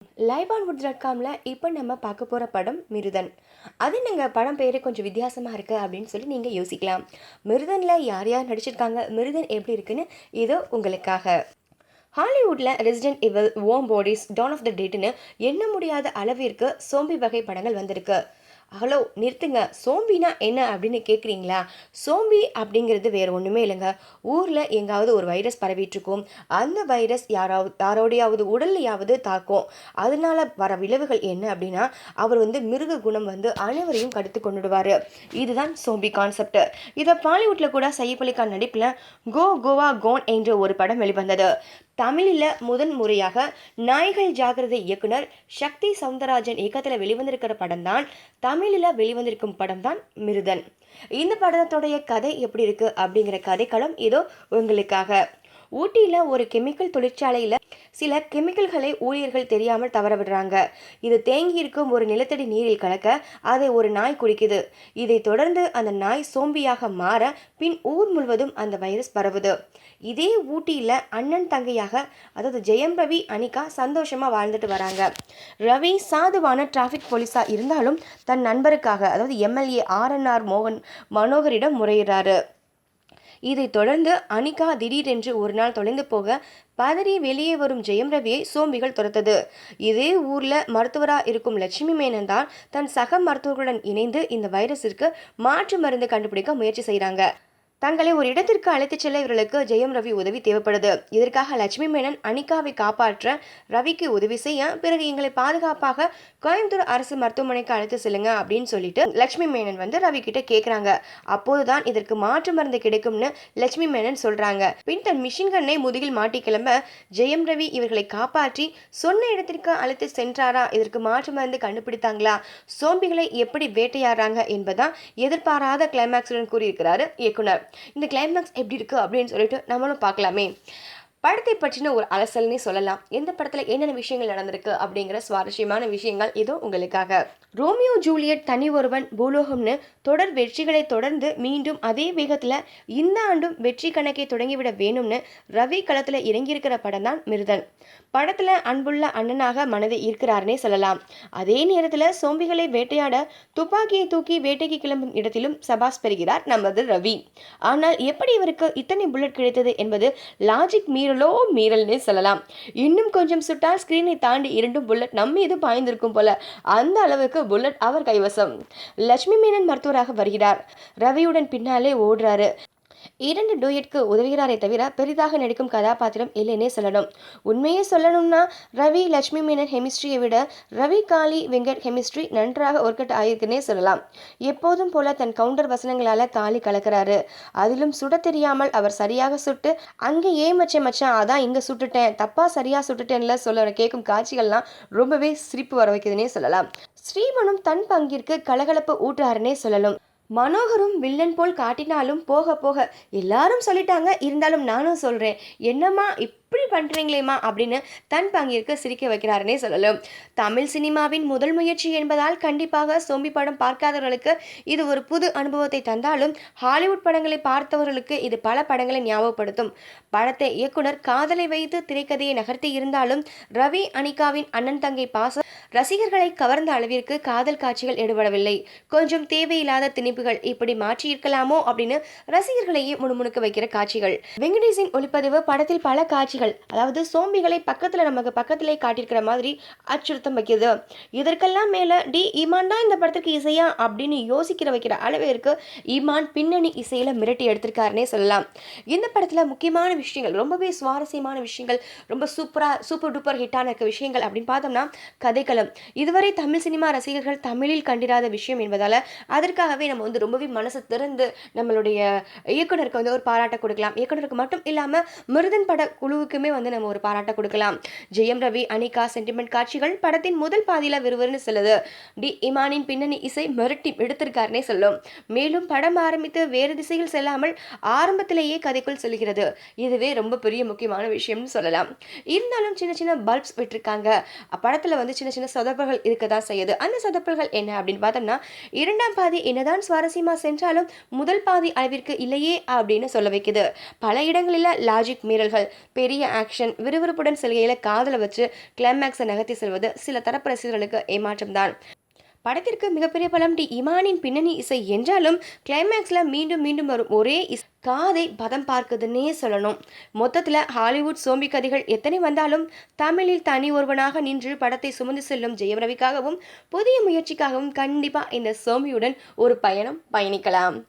liveonwood.comல இப்போ நம்ம பார்க்க போகிற படம் மிருதன். அது நீங்கள் படம் பேர் கொஞ்சம் வித்தியாசமாக இருக்குது அப்படின்னு சொல்லி நீங்கள் யோசிக்கலாம். மிருதனில் யார் யார் நடிச்சிருக்காங்க, மிருதன் எப்படி இருக்குன்னு இதோ உங்களுக்காக. ஹாலிவுட்டில் resident evil, warm bodies, dawn of the டெட்னு எண்ண முடியாத அளவிற்கு சோம்பி வகை படங்கள் வந்திருக்கு. ஹலோ நிறுத்துங்க, சோம்பினா என்ன அப்படின்னு கேட்குறீங்களா? சோம்பி அப்படிங்கிறது வேறு ஒன்றுமே இல்லைங்க. ஊரில் எங்காவது ஒரு வைரஸ் பரவிட்டுருக்கும். அந்த வைரஸ் யாரோடையாவது உடல்லையாவது தாக்கும். அதனால வர விளைவுகள் என்ன அப்படின்னா, அவர் மிருக குணம் அனைவரையும் கடுத்து கொண்டுடுவார். இதுதான் சோம்பி கான்செப்ட். இதை பாலிவுட்டில் கூட சையப் அலி கான் நடிப்பில் கோ கோவா கோன் என்ற ஒரு படம் வெளிவந்தது. தமிழில் முதன் முறையாக நாய்கள் ஜாகிரதை இயக்குனர் சக்தி சவுந்தரராஜன் இயக்கத்தில் வெளிவந்திருக்கிற படம் தான், தமிழில் வெளிவந்திருக்கும் படம் தான் மிருதன். இந்த படத்துடைய கதை எப்படி இருக்கு அப்படிங்கிற கதைக்களம் இதோ உங்களுக்காக. ஊட்டியில் ஒரு கெமிக்கல் தொழிற்சாலையில் சில கெமிக்கல்களை ஊழியர்கள் தெரியாமல் தவற விடுறாங்க. இது தேங்கி இருக்கும் ஒரு நிலத்தடி நீரில் கலக்க அதை ஒரு நாய் குடிக்குது. இதை தொடர்ந்து அந்த நாய் சோம்பியாக மாற பின் ஊர் முழுவதும் அந்த வைரஸ் பரவுது. இதே ஊட்டியில் அண்ணன் தங்கையாக, அதாவது ஜெயம் ரவி அனிகா சந்தோஷமாக வாழ்ந்துட்டு வராங்க. ரவி சாதுவான டிராஃபிக் போலீஸா இருந்தாலும் தன் நண்பருக்காக, அதாவது எம்எல்ஏ ஆர்என்ஆர் மனோகரிடம் முறையிடுறாரு. இதை தொடர்ந்து அனிகா திடீரென்று ஒரு நாள் தொலைந்து போக பதறி வெளியே வரும் ஜெயம் ரவியை சோம்பிகள் துரத்தது. இதே ஊர்ல மருத்துவராக இருக்கும் லட்சுமி மேனன் தான் தன் சக மருத்துவர்களுடன் இணைந்து இந்த வைரஸிற்கு மாற்று மருந்து கண்டுபிடிக்க முயற்சி செய்கிறாங்க. தங்களை ஒரு இடத்திற்கு அழைத்துச் செல்ல இவர்களுக்கு ஜெயம் ரவி உதவி தேவைப்படுது. இதற்காக லட்சுமி மேனன் அனிகாவை காப்பாற்ற ரவிக்கு உதவி செய்ய, பிறகு எங்களை பாதுகாப்பாக கோயம்புத்தூர் அரசு மருத்துவமனைக்கு அழைத்து செல்லுங்க அப்படின்னு சொல்லிட்டு லட்சுமி மேனன் ரவி கிட்ட கேட்குறாங்க. அப்போதுதான் இதற்கு மாற்று மருந்து கிடைக்கும்னு லட்சுமி மேனன் சொல்றாங்க. பின் தன் மிஷின் கண்ணை முதுகில் மாட்டி கிளம்ப ஜெயம் ரவி இவர்களை காப்பாற்றி சொன்ன இடத்திற்கு அழைத்து சென்றாரா, இதற்கு மாற்று மருந்து கண்டுபிடித்தாங்களா, சோம்பிகளை எப்படி வேட்டையாடுறாங்க என்பதான் எதிர்பாராத கிளைமேக்ஸுடன் கூறியிருக்கிறாரு இயக்குனர். இந்த கிளைமேக்ஸ் எப்படி இருக்கு அப்படின்னு சொல்லிட்டு நம்மளும் பார்க்கலாமே. படத்தை பற்றின ஒரு அலசல்னே சொல்லலாம். எந்த படத்தில் என்னென்ன விஷயங்கள் நடந்திருக்கு அப்படிங்கிற சுவாரஸ்யமான விஷயங்கள் இதோ உங்களுக்காக. ரோமியோ ஜூலியட், தனி ஒருவன், பூலோகம்னு தொடர் வெற்றிகளை தொடர்ந்து மீண்டும் அதே வேகத்தில் இந்த ஆண்டும் வெற்றி கணக்கை தொடங்கிவிட வேணும்னு ரவி களத்தில் இறங்கியிருக்கிற படம் தான் மிருதன். படத்தில் அன்புள்ள அண்ணனாக மனதை ஈர்க்கிறாருன்னே சொல்லலாம். அதே நேரத்தில் சோம்பிகளை வேட்டையாட துப்பாக்கியை தூக்கி வேட்டைக்கு கிளம்பும் இடத்திலும் சபாஸ் பெறுகிறார் நமது ரவி. ஆனால் எப்படி இவருக்கு இத்தனை புல்லட் கிடைத்தது என்பது லாஜிக் மீறல்னே சொல்லலாம். இன்னும் கொஞ்சம் சுட்டால் ஸ்கிரீனை தாண்டி இரண்டும் புல்லட் நம்ம மீது பாய்ந்திருக்கும் போல, அந்த அளவுக்கு புல்லட் அவர் கைவசம். லட்சுமி மேனன் மருத்துவராக வருகிறார். ரவியுடன் பின்னாலே ஓடுறாரு. 2 டூயட்க்கு உதவுகிறாரே தவிர பெரிதாக நடிக்கும் கதாபாத்திரம் இல்லைன்னே சொல்லணும். உண்மையே சொல்லணும்னா ரவி லட்சுமி மேனன் கெமிஸ்ட்ரியை விட ரவி காளி வெங்கட் கெமிஸ்ட்ரி நன்றாக ஒர்க் அவுட் ஆகிருக்குன்னே சொல்லலாம். எப்போதும் போல தன் கவுண்டர் வசனங்களால காளி கலக்கிறாரு. அதிலும் சுட தெரியாமல் அவர் சரியாக சுட்டு, அங்கே ஏன் மச்சான் அதான் இங்கே சுட்டுட்டேன், தப்பா சரியா சுட்டுட்டேன்ல சொல்ல கேட்கும் காட்சிகள்லாம் ரொம்பவே சிரிப்பு வர வைக்குதுன்னே சொல்லலாம். ஸ்ரீமனும் தன் பங்கிற்கு கலகலப்பு ஊட்டுறாருன்னே சொல்லணும். மனோகரும் வில்லன் போல் காட்டினாலும் போக போக எல்லாரும் சொல்லிட்டாங்க, இருந்தாலும் நானும் சொல்கிறேன், என்னம்மா இப்படி பண்ணுறீங்களேம்மா அப்படின்னு தன் பங்கிற்கு சிரிக்க வைக்கிறாருன்னே சொல்லலாம். தமிழ் சினிமாவின் முதல் முயற்சி என்பதால் கண்டிப்பாக சோம்பி படம் பார்க்காதவர்களுக்கு இது ஒரு புது அனுபவத்தை தந்தாலும், ஹாலிவுட் படங்களை பார்த்தவர்களுக்கு இது பல படங்களை ஞாபகப்படுத்தும். படத்தை இயக்குனர் காதலை வைத்து திரைக்கதையை நகர்த்தி இருந்தாலும் ரவி அனிகாவின் அண்ணன் தங்கை பாசம் ரசிகர்களை கவர்ந்த அளவிற்கு காதல் காட்சிகள் எடுபடவில்லை. கொஞ்சம் தேவையில்லாத திணிப்புகள் இப்படி மாற்றி இருக்கலாமோ அப்படின்னு ரசிகர்களையே முணுமுணுக்க வைக்கிற காட்சிகள். வெங்கடேஷின் ஒளிப்பதிவு படத்தில் பல காட்சிகள், அதாவது சோம்பிகளை நமக்கு பக்கத்திலே காட்டியிருக்கிற மாதிரி அச்சுறுத்தம் வைக்கிறது. இதற்கெல்லாம் மேல ஈமான் தான் இந்த படத்துக்கு இசையா அப்படின்னு யோசிக்கிற வைக்கிற அளவிற்கு ஈமான் பின்னணி இசையில மிரட்டி எடுத்திருக்காருன்னே சொல்லலாம். இந்த படத்துல முக்கியமான விஷயங்கள், ரொம்பவே சுவாரஸ்யமான விஷயங்கள், ரொம்ப சூப்பர் டூப்பர் ஹிட்டான இருக்க விஷயங்கள் அப்படின்னு பார்த்தோம்னா கதைக்களம். இதுவரை தமிழ் சினிமா ரசிகர்கள் தமிழில் கண்டிராத விஷயம் என்பதால அதற்காகவே நம்ம ரொம்பவே மனசு திறந்து நம்மளுடைய இயக்குனருக்கு ஒரு பாராட்ட கொடுக்கலாம். இயக்குனருக்கு மட்டும் இல்லாம மிருதன் பட குழுவுக்குமே நம்ம ஒரு பாராட்ட கொடுக்கலாம். ஜெயம் ரவி அனிகா சென்டிமெண்ட் காட்சிகள் படத்தின் முதல் பாதியில விறுவிறுன்னு செல்லுது. இமானின் பின்னணி இசை மிரட்டி எடுத்திருக்காருன்னே சொல்லும். மேலும் படம் ஆரம்பித்து வேறு திசையில் செல்லாமல் ஆரம்பத்திலேயே கதைக்குள் செல்கிறது. இதுவே ரொம்ப பெரிய முக்கியமான விஷயம்னு சொல்லலாம். இருந்தாலும் சின்ன சின்ன பல்ப்ஸ் விட்டுருக்காங்க. படத்துல சின்ன சின்ன சொதப்பல்கள் இருக்க தான் செய்யுது. அந்த சொதப்பல்கள் என்ன அப்படின்னு பார்த்தோம்னா, 2ஆம் பாதி என்னதான் சுவாரஸ்யமா சென்றாலும் முதல் பாதி அளவிற்கு இல்லையே அப்படின்னு சொல்ல வைக்குது. பல இடங்களில் லாஜிக் மீறல்கள், பெரிய ஆக்ஷன், விறுவிறுப்புடன் செல்கையில காதல வச்சு கிளைமேக்ஸை நகர்த்தி செல்வது சில தரப்பு ரசிகர்களுக்கு ஏமாற்றம் தான். படத்திற்கு மிகப்பெரிய பலம் இமானின் பின்னணி இசை என்றாலும் கிளைமேக்ஸ்ல மீண்டும் மீண்டும் வரும் ஒரே காதை பதம் பார்க்குதுன்னே சொல்லணும். மொத்தத்தில் ஹாலிவுட் சோம்பி கதைகள் எத்தனை வந்தாலும் தமிழில் தனி ஒருவனாக நின்று படத்தை சுமந்து செல்லும் ஜெயம் ரவிக்காகவும் புதிய முயற்சிக்காகவும் கண்டிப்பா இந்த சோம்பியுடன் ஒரு பயணம் பயணிக்கலாம்.